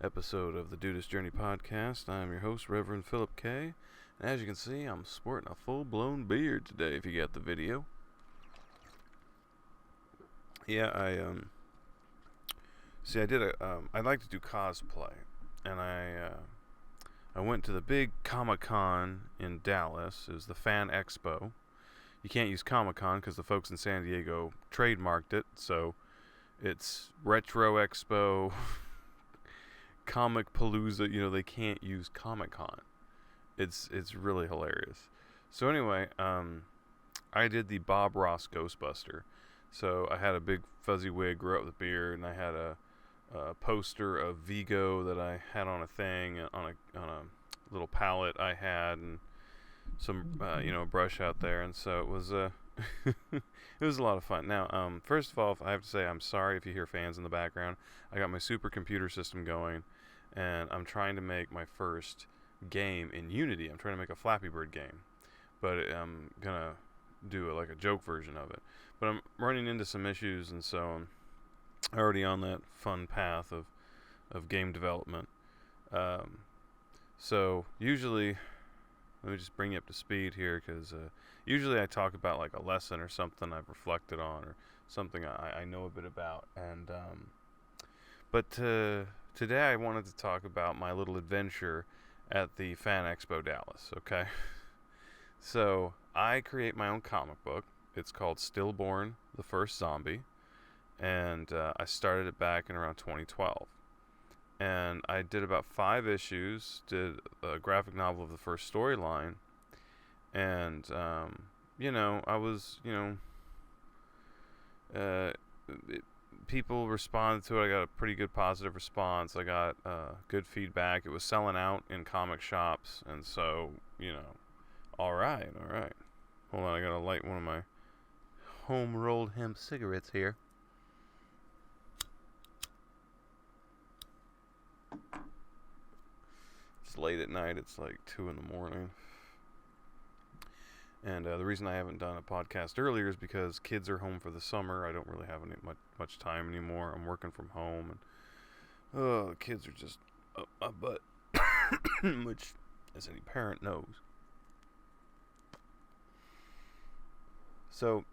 Episode of the Dudeist Journey podcast. I'm your host, Reverend Phillip K. And as you can see, I'm sporting a full-blown beard today, if you got the video. Yeah, I like to do cosplay. And I went to the big ComicCon in Dallas. It was the FanExpo. You can't use ComicCon because the folks in San Diego trademarked it, so it's Retro Expo, Comic Palooza. They can't use Comic-Con. It's really hilarious. So anyway, I did the Bob Ross Ghostbuster. So I had a big fuzzy wig, grew up with a beard, and I had a poster of Vigo that I had on a thing, on a little palette I had, and some brush out there, and so it was it was a lot of fun. Now, first of all, I have to say I'm sorry if you hear fans in the background. I got my supercomputer system going, and I'm trying to make my first game in Unity. I'm trying to make a Flappy Bird game, but I'm gonna do like a joke version of it. But I'm running into some issues, and so I'm already on that fun path of game development. So usually, let me just bring you up to speed here, because usually I talk about like a lesson or something I've reflected on, or something I know a bit about. And but today I wanted to talk about my little adventure at the FanExpo Dallas. Okay, so I create my own comic book. It's called Stillborn: The First Zombie, and I started it back in around 2012. And I did about 5 issues, did a graphic novel of the first storyline, and, I was, people responded to it. I got a pretty good positive response. I got good feedback. It was selling out in comic shops, and so, all right. Hold on, I gotta light one of my home-rolled hemp cigarettes here. It's late at night. It's like 2 in the morning. And the reason I haven't done a podcast earlier is because kids are home for the summer. I don't really have much time anymore. I'm working from home, and the kids are just up my butt, which, as any parent knows. So,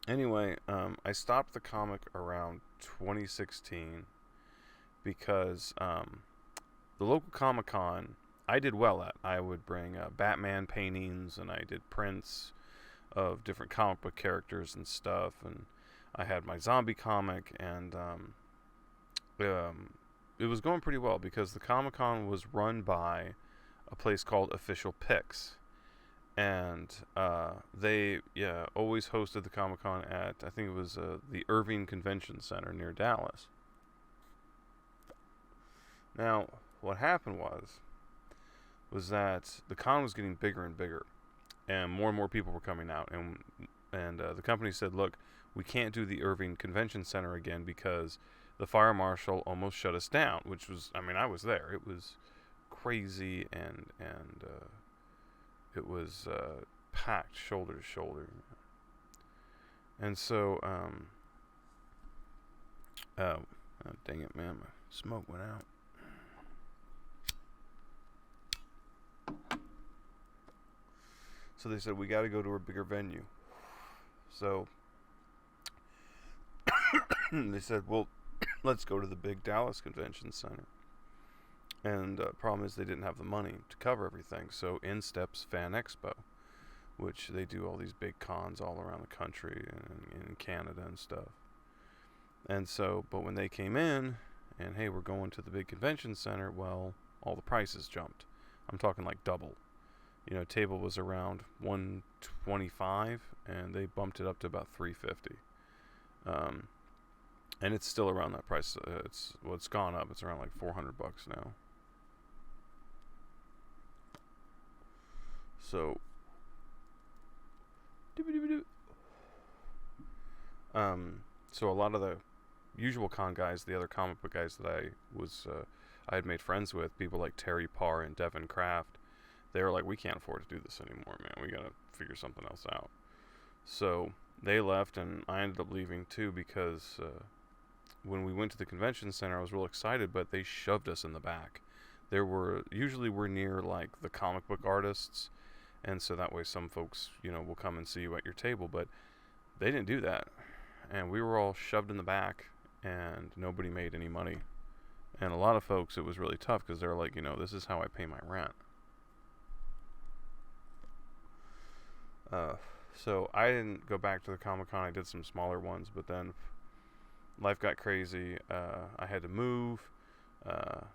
anyway, I stopped the comic around 2016 because the local Comic-Con I did well at. I would bring Batman paintings, and I did prints of different comic book characters and stuff, and I had my zombie comic, and it was going pretty well because the Comic-Con was run by a place called Official Picks, and they always hosted the Comic-Con at, I think it was the Irving Convention Center near Dallas. Now, what happened was that the con was getting bigger and bigger, and more people were coming out, and the company said, look, we can't do the Irving Convention Center again because the fire marshal almost shut us down, which was, I was there. It was crazy, and it was packed shoulder to shoulder. And so, oh, dang it, man, my smoke went out. So they said, we got to go to a bigger venue. So they said, well, let's go to the big Dallas Convention Center. And the problem is they didn't have the money to cover everything. So in steps FanExpo, which they do all these big cons all around the country and in Canada and stuff. And so, but when they came in and, hey, we're going to the big convention center, well, all the prices jumped. I'm talking like double. Table was around $125, and they bumped it up to about $350. And it's still around that price. It's gone up. It's around like $400 now. So, so a lot of the usual con guys, the other comic book guys that I had made friends with, people like Terry Parr and Devin Kraft, they were like, we can't afford to do this anymore, man. We got to figure something else out. So they left, and I ended up leaving too, because when we went to the convention center, I was real excited, but they shoved us in the back. Usually we're near like the comic book artists, and so that way some folks, will come and see you at your table, but they didn't do that. And we were all shoved in the back, and nobody made any money. And a lot of folks, it was really tough, because they're like, this is how I pay my rent. So I didn't go back to the Comic-Con. I did some smaller ones, but then life got crazy. I had to move.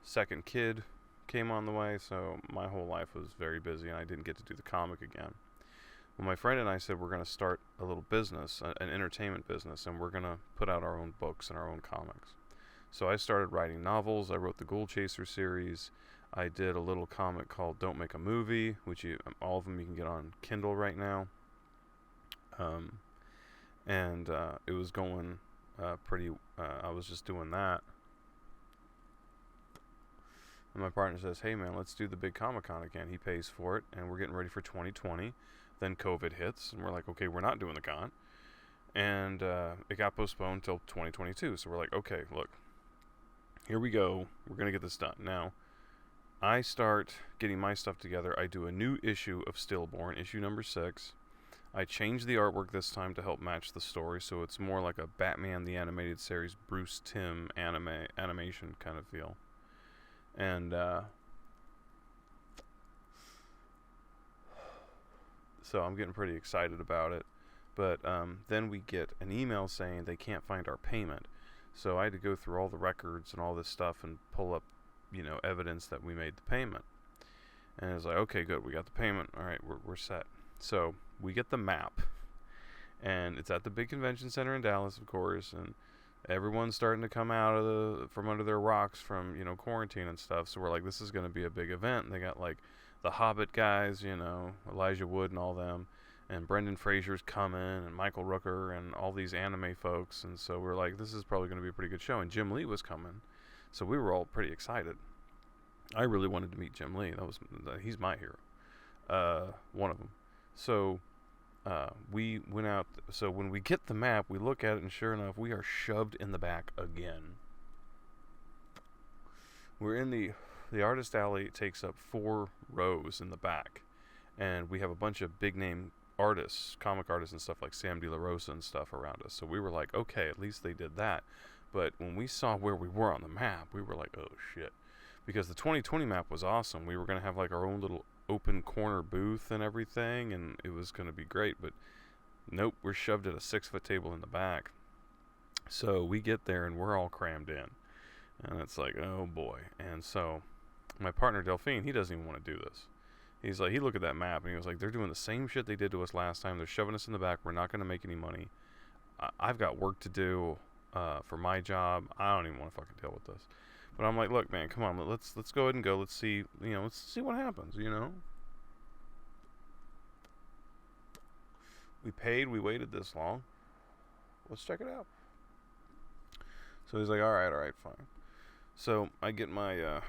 Second kid came on the way, so my whole life was very busy, and I didn't get to do the comic again. Well, my friend and I said we're going to start a little business, an entertainment business, and we're going to put out our own books and our own comics. So I started writing novels. I wrote the Ghoul Chaser series. I did a little comic called Don't Make a Movie, which all of them you can get on Kindle right now. And it was going pretty, I was just doing that. And my partner says, hey man, let's do the big Comic-Con again. He pays for it, and we're getting ready for 2020. Then COVID hits, and we're like, okay, we're not doing the con. And it got postponed till 2022. So we're like, okay, look, here we go. We're going to get this done. Now, I start getting my stuff together. I do a new issue of Stillborn, issue number 6. I change the artwork this time to help match the story, so it's more like a Batman the Animated Series, Bruce Timm animation kind of feel. And so I'm getting pretty excited about it. But then we get an email saying they can't find our payment. So I had to go through all the records and all this stuff and pull up, evidence that we made the payment. And it's like, okay, good, we got the payment. All right, we're set. So we get the map, and it's at the big convention center in Dallas, of course, and everyone's starting to come out from under their rocks from, quarantine and stuff. So we're like, this is going to be a big event. And they got like the Hobbit guys, Elijah Wood and all them, and Brendan Fraser's coming, and Michael Rooker, and all these anime folks. And so we're like, this is probably going to be a pretty good show. And Jim Lee was coming, so we were all pretty excited. I really wanted to meet Jim Lee. He's my hero, one of them. So we went out. So when we get the map, we look at it, and sure enough, we are shoved in the back again. We're in the artist alley. It takes up 4 rows in the back, and we have a bunch of big name artists, comic artists and stuff like Sam De La Rosa and stuff around us. So we were like, okay, at least they did that. But when we saw where we were on the map, we were like, oh shit, because the 2020 map was awesome. We were going to have like our own little open corner booth and everything, and it was going to be great. But nope, we're shoved at a 6-foot table in the back. So we get there, and we're all crammed in, and it's like, oh boy. And so my partner Delphine, he doesn't even want to do this. He's like, he looked at that map, and he was like, they're doing the same shit they did to us last time. They're shoving us in the back. We're not going to make any money. I've got work to do for my job. I don't even want to fucking deal with this. But I'm like, look, man, come on, let's go ahead and go. Let's see, let's see what happens, We paid, we waited this long. Let's check it out. So he's like, all right, fine. So I get my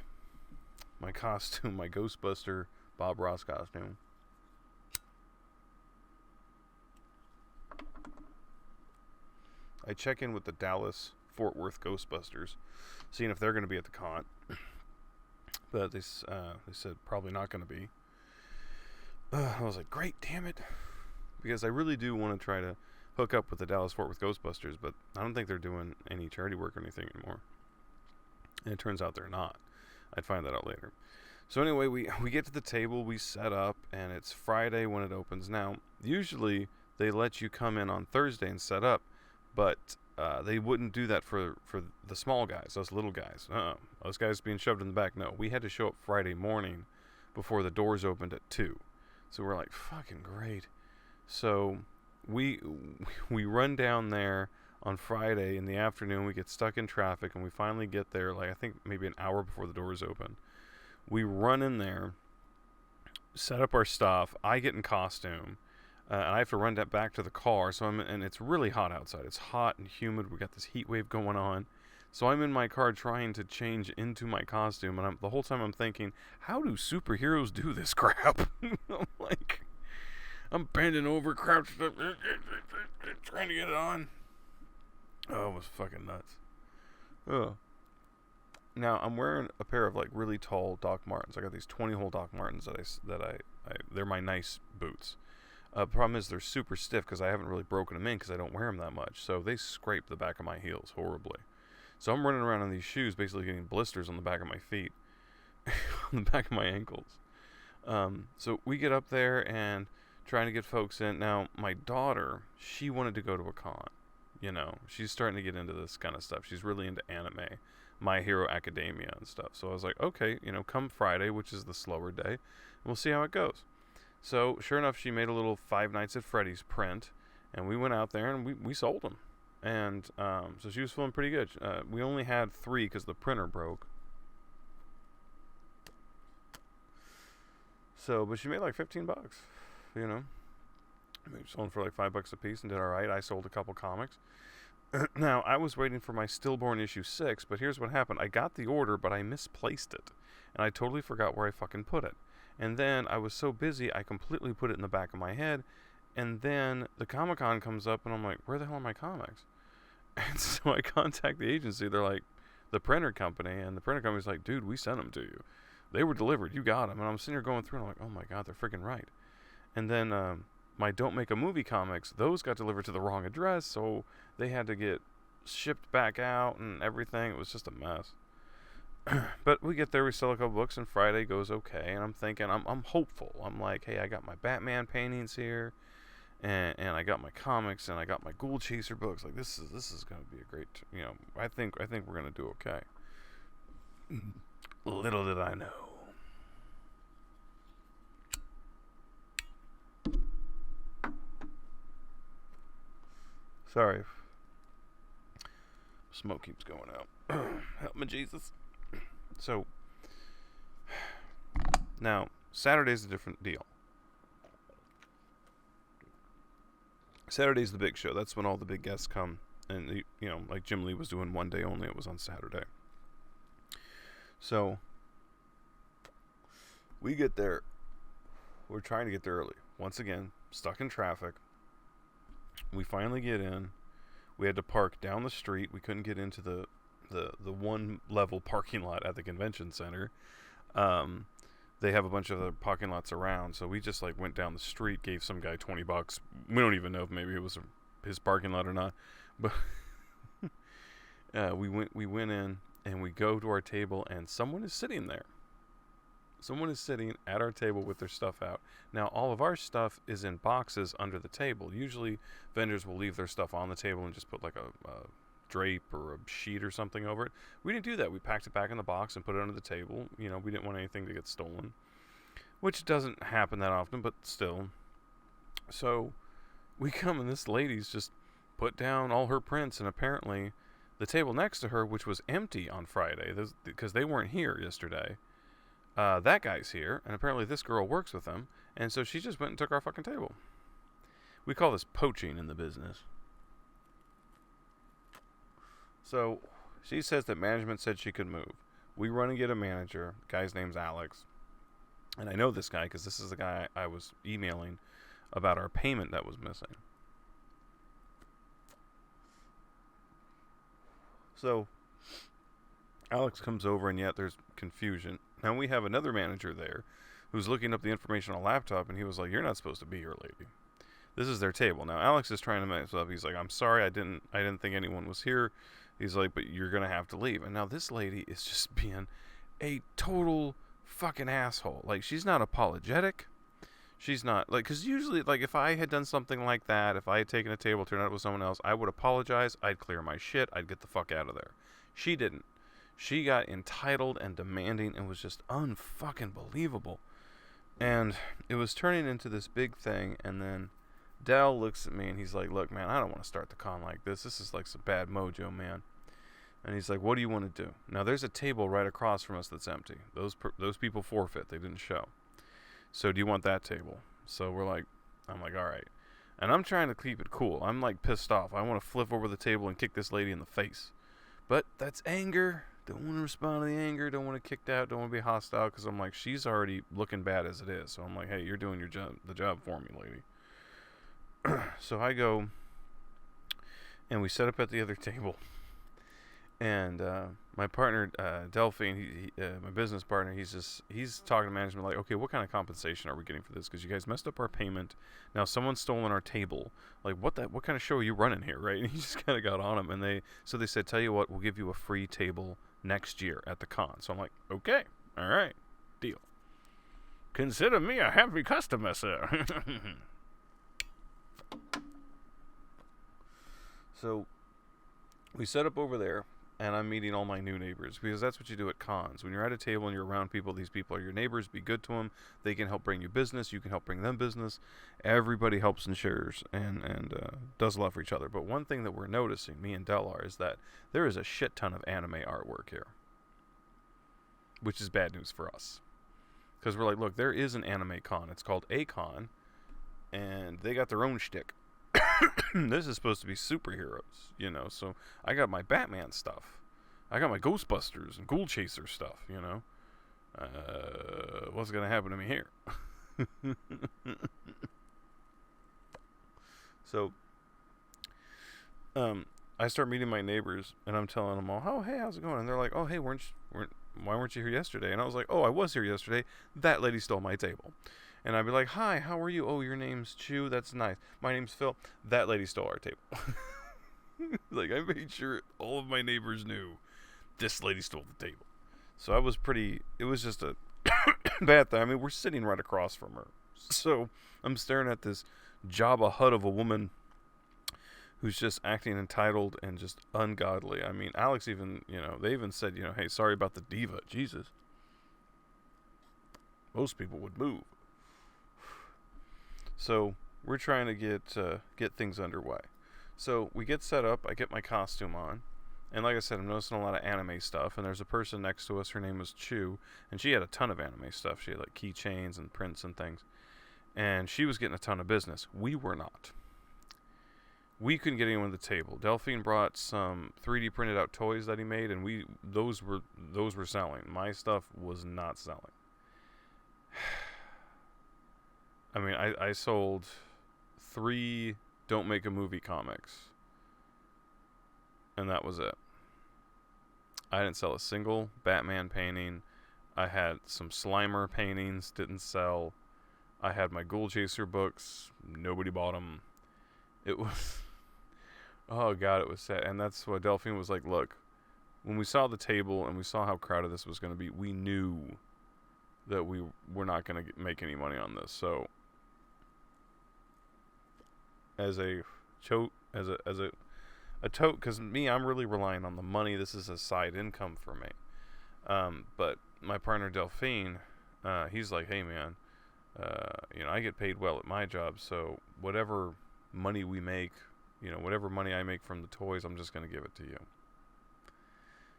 my costume, my Ghostbuster Bob Ross costume. I check in with the Dallas Fort Worth Ghostbusters, seeing if they're going to be at the con. But they said probably not going to be. I was like, great, damn it. Because I really do want to try to hook up with the Dallas Fort Worth Ghostbusters, but I don't think they're doing any charity work or anything anymore. And it turns out they're not. I'd find that out later. So anyway, we get to the table, we set up, and it's Friday when it opens. Now, usually they let you come in on Thursday and set up, but they wouldn't do that for the small guys, those little guys. Those guys being shoved in the back. No, we had to show up Friday morning before the doors opened at 2. So we're like, fucking great. So we run down there on Friday in the afternoon. We get stuck in traffic, and we finally get there, like I think maybe an hour before the doors open. We run in there, set up our stuff. I get in costume, and I have to run that back to the car. So and it's really hot outside. It's hot and humid. We got this heat wave going on. So I'm in my car trying to change into my costume, and the whole time I'm thinking, how do superheroes do this crap? I'm like, I'm bending over, crouched up, trying to get it on. Oh, it was fucking nuts. Oh. Now I'm wearing a pair of like really tall Doc Martens. I got these 20-hole Doc Martens that they're my nice boots. Problem is they're super stiff because I haven't really broken them in because I don't wear them that much. So they scrape the back of my heels horribly. So I'm running around in these shoes, basically getting blisters on the back of my feet, on the back of my ankles. So we get up there and trying to get folks in. Now my daughter, she wanted to go to a con. You know, she's starting to get into this kind of stuff. She's really into anime, My Hero Academia and stuff. So I was like, okay, you know, come Friday, which is the slower day, and we'll see how it goes. So sure enough, she made a little Five Nights at Freddy's print, and we went out there and we sold them. And so she was feeling pretty good. We only had 3 because the printer broke. So, but she made like $15, you know. We sold them for like $5 a piece and did all right. I sold a couple comics. Now, I was waiting for my Stillborn issue 6, but here's what happened. I got the order, but I misplaced it. And I totally forgot where I fucking put it. And then I was so busy, I completely put it in the back of my head. And then the Comic-Con comes up, and I'm like, where the hell are my comics? And so I contact the agency. They're like, the printer company. And the printer company's like, dude, we sent them to you. They were delivered. You got them. And I'm sitting here going through, and I'm like, oh my God, they're freaking right. And then my Don't Make a Movie comics, those got delivered to the wrong address, so they had to get shipped back out and everything. It was just a mess. But we get there, we sell a couple books, and Friday goes okay. And I'm thinking, I'm hopeful. I'm like, hey, I got my Batman paintings here, and I got my comics, and I got my Ghoul Chaser books. Like this is going to be a great, you know. I think we're going to do okay. Little did I know. Sorry. Smoke keeps going out. Help me, Jesus. So, now, Saturday's a different deal. Saturday's the big show. That's when all the big guests come. And, you know, like Jim Lee was doing one day only. It was on Saturday. So, we get there. We're trying to get there early. Once again, stuck in traffic. We finally get in. We had to park down the street. We couldn't get into the one level parking lot at the convention center. They have a bunch of other parking lots around, so we just like went down the street, gave some guy $20. We don't even know if maybe it was his parking lot or not, but we went in and we go to our table and someone is sitting there. Someone is sitting at our table with their stuff out. Now, all of our stuff is in boxes under the table. Usually, vendors will leave their stuff on the table and just put like a drape or a sheet or something over it. We didn't do that. We packed it back in the box and put it under the table. You know, we didn't want anything to get stolen, which doesn't happen that often, but still. So, we come and this lady's just put down all her prints, and apparently the table next to her, which was empty on Friday, because they weren't here yesterday, that guy's here, and apparently this girl works with him, and so she just went and took our fucking table. We call this poaching in the business. So, she says that management said she could move. We run and get a manager. The guy's name's Alex. And I know this guy because this is the guy I was emailing about our payment that was missing. So, Alex comes over, and yet there's confusion. Now we have another manager there who's looking up the information on a laptop, and he was like, "You're not supposed to be here, lady. This is their table." Now Alex is trying to mess up. He's like, "I'm sorry, I didn't think anyone was here." He's like, "But you're gonna have to leave." And now this lady is just being a total fucking asshole. Like, she's not apologetic. She's not, like, because usually, like, if I had done something like that, if I had taken a table, turned out with someone else, I would apologize, I'd clear my shit, I'd get the fuck out of there. She didn't. She got entitled and demanding and was just unfucking believable. And it was turning into this big thing, and then Dell looks at me and he's like, "Look, man, I don't want to start the con like this. This is like some bad mojo, man." And he's like, "What do you want to do?" Now, there's a table right across from us that's empty. Those people forfeit. They didn't show. So do you want that table? So I'm like, all right. And I'm trying to keep it cool. I'm like pissed off. I want to flip over the table and kick this lady in the face. But that's anger. Don't want to respond to the anger. Don't want to kicked out. Don't want to be hostile because I'm like, she's already looking bad as it is. So I'm like, hey, you're doing your job, the job for me, lady. So I go and we set up at the other table. And my partner, Delphine, my business partner, he's talking to management like, okay, what kind of compensation are we getting for this? Because you guys messed up our payment. Now someone's stolen our table. Like, what kind of show are you running here, right? And he just kind of got on him. And they said, tell you what, we'll give you a free table next year at the con. So I'm like, okay, all right, deal. Consider me a happy customer, sir. So we set up over there. And I'm meeting all my new neighbors because that's what you do at cons. When you're at a table and you're around people, these people are your neighbors. Be good to them. They can help bring you business. You can help bring them business. Everybody helps and shares and does a lot for each other. But one thing that we're noticing, me and Del are, is that there is a shit ton of anime artwork here, which is bad news for us. Because we're like, look, there is an anime con. It's called A-Con, and they got their own shtick. This is supposed to be superheroes, you know, so I got my Batman stuff. I got my Ghostbusters and Ghoul Chaser stuff, you know. What's going to happen to me here? So, I start meeting my neighbors, and I'm telling them all, oh, hey, how's it going? And they're like, oh, hey, why weren't you here yesterday? And I was like, oh, I was here yesterday. That lady stole my table. And I'd be like, hi, how are you? Oh, your name's Chew. That's nice. My name's Phil. That lady stole our table. Like, I made sure all of my neighbors knew this lady stole the table. So I was it was just a bad thing. I mean, we're sitting right across from her. So I'm staring at this Jabba Hutt of a woman who's just acting entitled and just ungodly. I mean, Alex even, they even said, hey, sorry about the diva. Jesus. Most people would move. So we're trying to get things underway. So we get set up. I get my costume on. And like I said, I'm noticing a lot of anime stuff. And there's a person next to us. Her name was Chew. And she had a ton of anime stuff. She had like keychains and prints and things. And she was getting a ton of business. We were not. We couldn't get anyone at the table. Delphine brought some 3D printed out toys that he made. And those were selling. My stuff was not selling. I mean, I sold 3 Don't Make a Movie comics. And that was it. I didn't sell a single Batman painting. I had some Slimer paintings, didn't sell. I had my Ghoul Chaser books. Nobody bought them. It was... Oh, God, it was sad. And that's why Delphine was like, look, when we saw the table and we saw how crowded this was going to be, we knew that we were not going to make any money on this. So... as a tote, because I'm really relying on the money. This is a side income for me. But my partner Delphine, he's like, hey man, I get paid well at my job, so whatever money we make, whatever money I make from the toys, I'm just going to give it to you.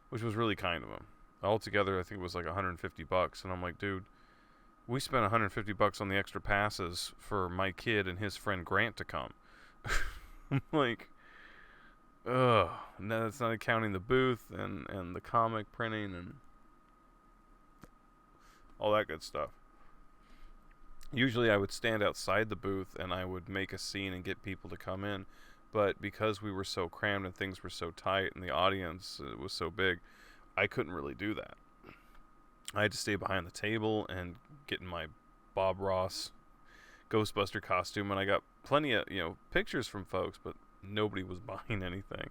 Which was really kind of him. Altogether, I think it was like $150, and I'm like, dude, we spent $150 on the extra passes for my kid and his friend Grant to come. I'm like, ugh. No, that's not counting the booth and the comic printing and all that good stuff. Usually I would stand outside the booth and I would make a scene and get people to come in. But because we were so crammed and things were so tight and the audience was so big, I couldn't really do that. I had to stay behind the table and get in my Bob Ross Ghostbuster costume, and I got plenty of pictures from folks, but nobody was buying anything.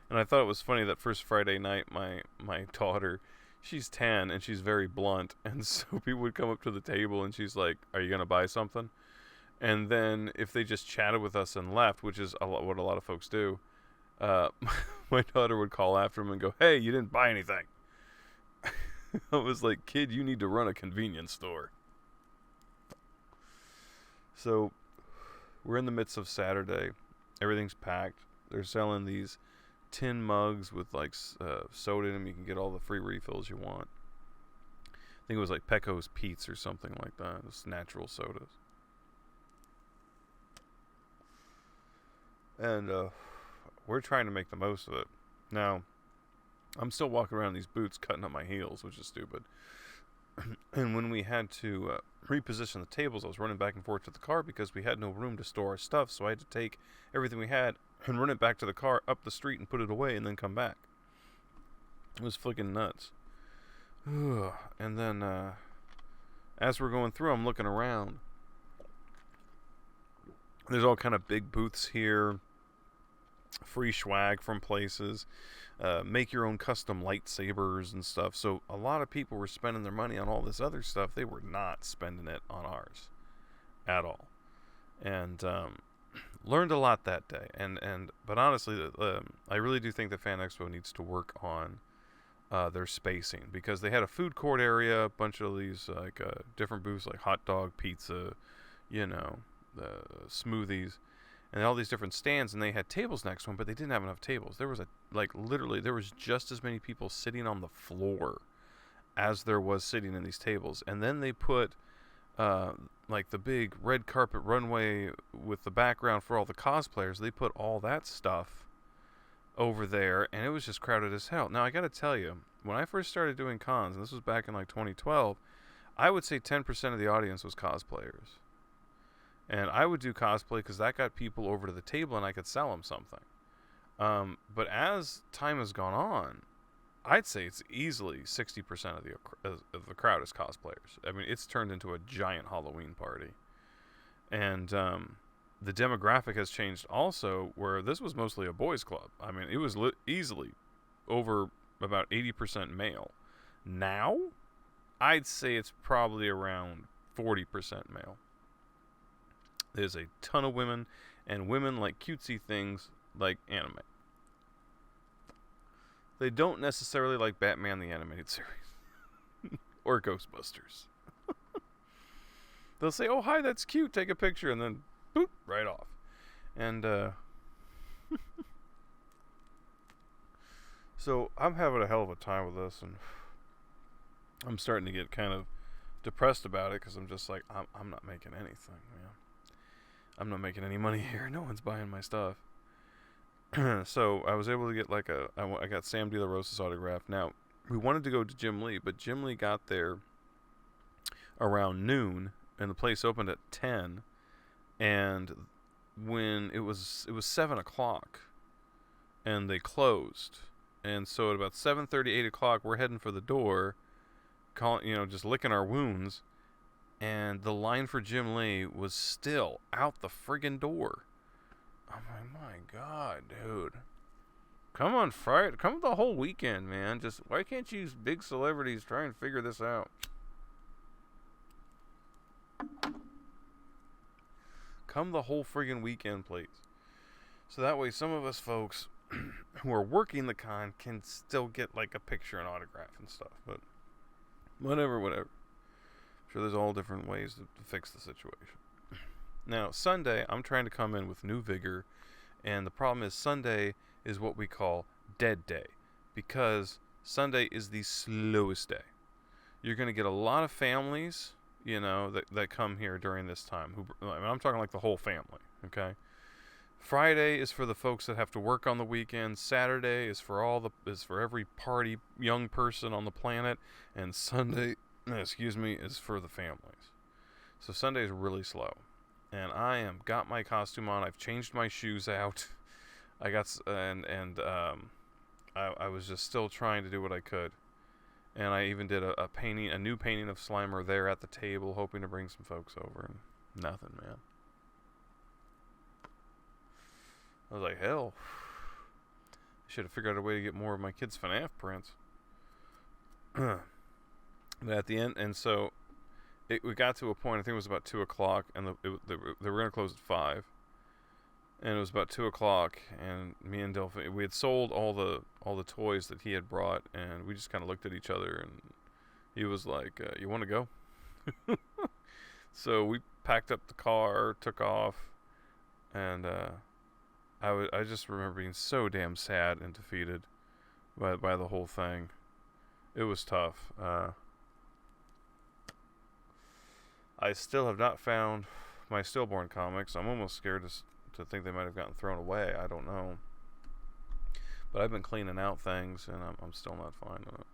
And I thought it was funny that first Friday night, my daughter, she's 10 and she's very blunt, and so people would come up to the table and she's like, "Are you gonna buy something?" And then if they just chatted with us and left, which is what a lot of folks do, my daughter would call after them and go, "Hey, you didn't buy anything." I was like, "Kid, you need to run a convenience store." So, we're in the midst of Saturday. Everything's packed. They're selling these tin mugs with like soda in them. You can get all the free refills you want. I think it was like Pecco's Pete's or something like that. It's natural sodas. And we're trying to make the most of it. Now, I'm still walking around in these boots cutting up my heels, which is stupid. And when we had to reposition the tables, I was running back and forth to the car because we had no room to store our stuff, so I had to take everything we had and run it back to the car, up the street, and put it away, and then come back. It was flicking nuts. And then, as we're going through, I'm looking around. There's all kind of big booths here. Free swag from places. Make your own custom lightsabers and stuff. So a lot of people were spending their money on all this other stuff. They were not spending it on ours at all. And learned a lot that day. But honestly, I really do think that FanExpo needs to work on their spacing, because they had a food court area, a bunch of these like different booths like hot dog, pizza, the smoothies, and all these different stands, and they had tables next to them, but they didn't have enough tables. There was literally there was just as many people sitting on the floor as there was sitting in these tables. And then they put like the big red carpet runway with the background for all the cosplayers. They put all that stuff over there, and it was just crowded as hell. Now I gotta tell you, when I first started doing cons, and this was back in like 2012, I would say 10% of the audience was cosplayers. And I would do cosplay because that got people over to the table and I could sell them something. But as time has gone on, I'd say it's easily 60% of the crowd is cosplayers. I mean, it's turned into a giant Halloween party. And the demographic has changed also, where this was mostly a boys' club. I mean, it was easily over about 80% male. Now, I'd say it's probably around 40% male. There's a ton of women, and women like cutesy things like anime. They don't necessarily like Batman the Animated Series or Ghostbusters. They'll say, "Oh, hi, that's cute, take a picture," and then boop, right off. And so I'm having a hell of a time with this, and I'm starting to get kind of depressed about it, because I'm just like, I'm not making anything, man. I'm not making any money here. No one's buying my stuff. So I was able to get I got Sam De La Rosa's autograph. Now, we wanted to go to Jim Lee, but Jim Lee got there around noon, and the place opened at 10. And when it was 7 o'clock, and they closed. And so at about 7:30, 8 o'clock, we're heading for the door, just licking our wounds. And the line for Jim Lee was still out the friggin' door. I'm like, my God, dude. Come on, Friday. Come the whole weekend, man. Just, why can't you big celebrities try and figure this out? Come the whole friggin' weekend, please. So that way some of us folks who are working the con can still get like a picture and autograph and stuff. But whatever. Sure, there's all different ways to fix the situation. Now, Sunday, I'm trying to come in with new vigor, and the problem is Sunday is what we call dead day, because Sunday is the slowest day. You're going to get a lot of families, that come here during this time. I'm talking like the whole family, okay? Friday is for the folks that have to work on the weekend. Saturday is for every party young person on the planet, and Sunday is for the families. So Sunday is really slow. And I got my costume on. I've changed my shoes out. I was just still trying to do what I could. And I even did a new painting of Slimer there at the table, hoping to bring some folks over, and nothing, man. I was like, hell, I should have figured out a way to get more of my kids' FNAF prints. But at the end, and so we got to a point, I think it was about 2 o'clock, and they were going to close at 5. And it was about 2 o'clock, and me and Delphine, we had sold all the toys that he had brought, and we just kind of looked at each other, and he was like, "You want to go?" So we packed up the car, took off, and I just remember being so damn sad and defeated by the whole thing. It was tough. I still have not found my stillborn comics. I'm almost scared to think they might have gotten thrown away. I don't know. But I've been cleaning out things, and I'm still not finding it.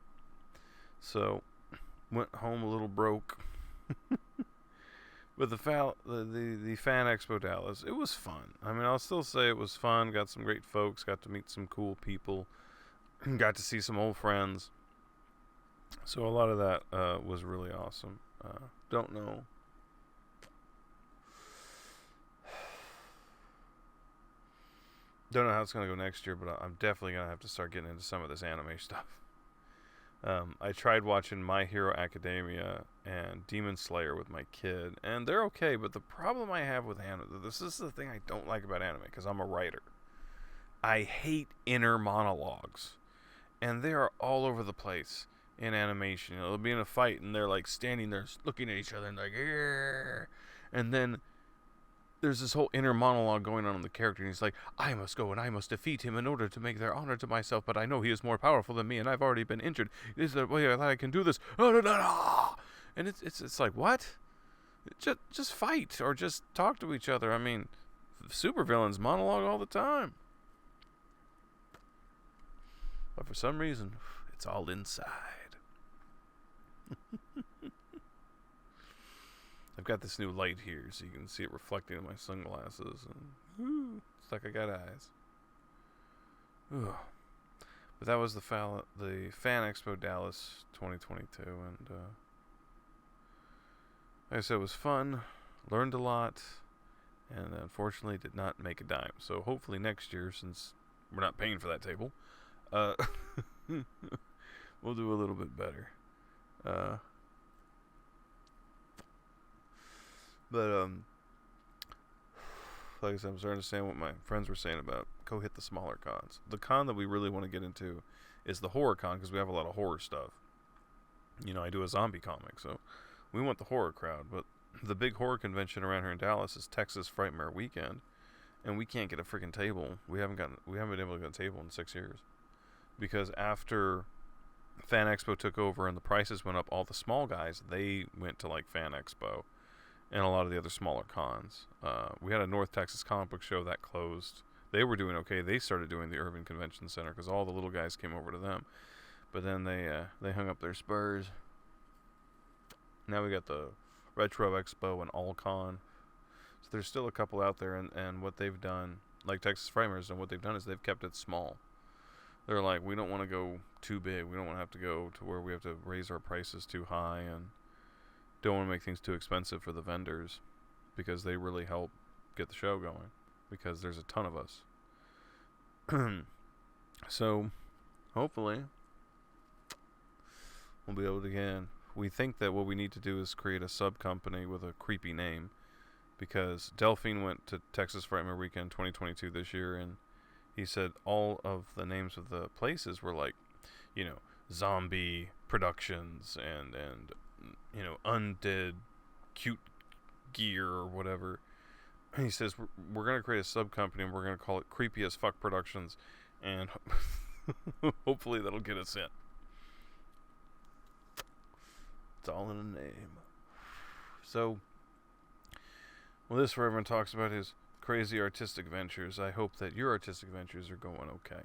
So, went home a little broke. But the FanExpo Dallas, it was fun. I mean, I'll still say it was fun. Got some great folks. Got to meet some cool people. Got to see some old friends. So a lot of that was really awesome. Don't know. Don't know how it's going to go next year, but I'm definitely going to have to start getting into some of this anime stuff. I tried watching My Hero Academia and Demon Slayer with my kid, and they're okay, but the problem I have with anime, this is the thing I don't like about anime, because I'm a writer. I hate inner monologues, and they are all over the place in animation. You know, they'll be in a fight, and they're like standing there looking at each other, and like, "Arr!" And then there's this whole inner monologue going on in the character, and he's like, I must go and I must defeat him in order to make their honor to myself, but I know he is more powerful than me, and I've already been injured. Is there a way that I can do this? And it's like, what? Just fight, or just talk to each other. I mean, supervillains monologue all the time. But for some reason, it's all inside. I've got this new light here, so you can see it reflecting in my sunglasses, and it's like I got eyes. Ooh. But that was the FanExpo Dallas 2022, and like I said, it was fun, learned a lot, and unfortunately did not make a dime. So hopefully next year, since we're not paying for that table, we'll do a little bit better. But like I said, I'm starting to understand what my friends were saying about go hit the smaller cons. The con that we really want to get into is the horror con, because we have a lot of horror stuff. You know, I do a zombie comic, so we want the horror crowd. But the big horror convention around here in Dallas is Texas Frightmare Weekend, and we can't get a freaking table. We haven't been able to get a table in 6 years, because after FanExpo took over and the prices went up, all the small guys, they went to like FanExpo and a lot of the other smaller cons. We had a North Texas comic book show that closed. They were doing okay. They started doing the Urban Convention Center because all the little guys came over to them. But then they hung up their spurs. Now we got the Retro Expo and All Con. So there's still a couple out there, and what they've done, like Texas Framers, and what they've done is they've kept it small. They're like, we don't want to go too big. We don't want to have to go to where we have to raise our prices too high, and don't want to make things too expensive for the vendors, because they really help get the show going, because there's a ton of us. So hopefully we'll be able to get in. We think that what we need to do is create a sub company with a creepy name, because Delphine went to Texas Frightmare Weekend 2022 this year, and he said all of the names of the places were like, you know, Zombie Productions and you know, Undead Cute Gear or whatever. And he says we're going to create a sub company, and we're going to call it Creepy as Fuck Productions, and hopefully that'll get us in. It's all in a name. So, well, this Reverend talks about his crazy artistic ventures. I hope that your artistic ventures are going okay.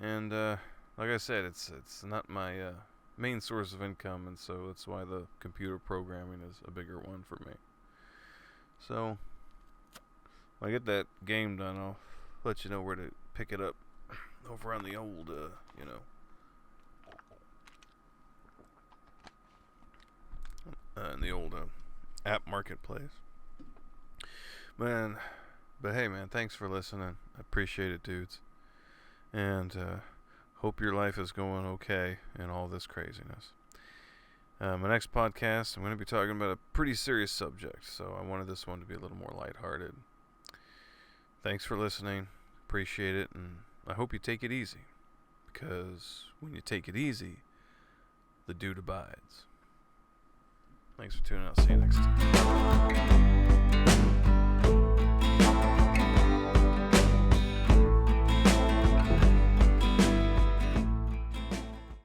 And like I said, it's not my main source of income, and so that's why the computer programming is a bigger one for me. So when I get that game done, I'll let you know where to pick it up over on the old, you know, in the old app marketplace. But hey, man, thanks for listening. I appreciate it, dudes. And hope your life is going okay in all this craziness. My next podcast, I'm going to be talking about a pretty serious subject, so I wanted this one to be a little more lighthearted. Thanks for listening. Appreciate it, and I hope you take it easy, because when you take it easy, the dude abides. Thanks for tuning out. See you next time.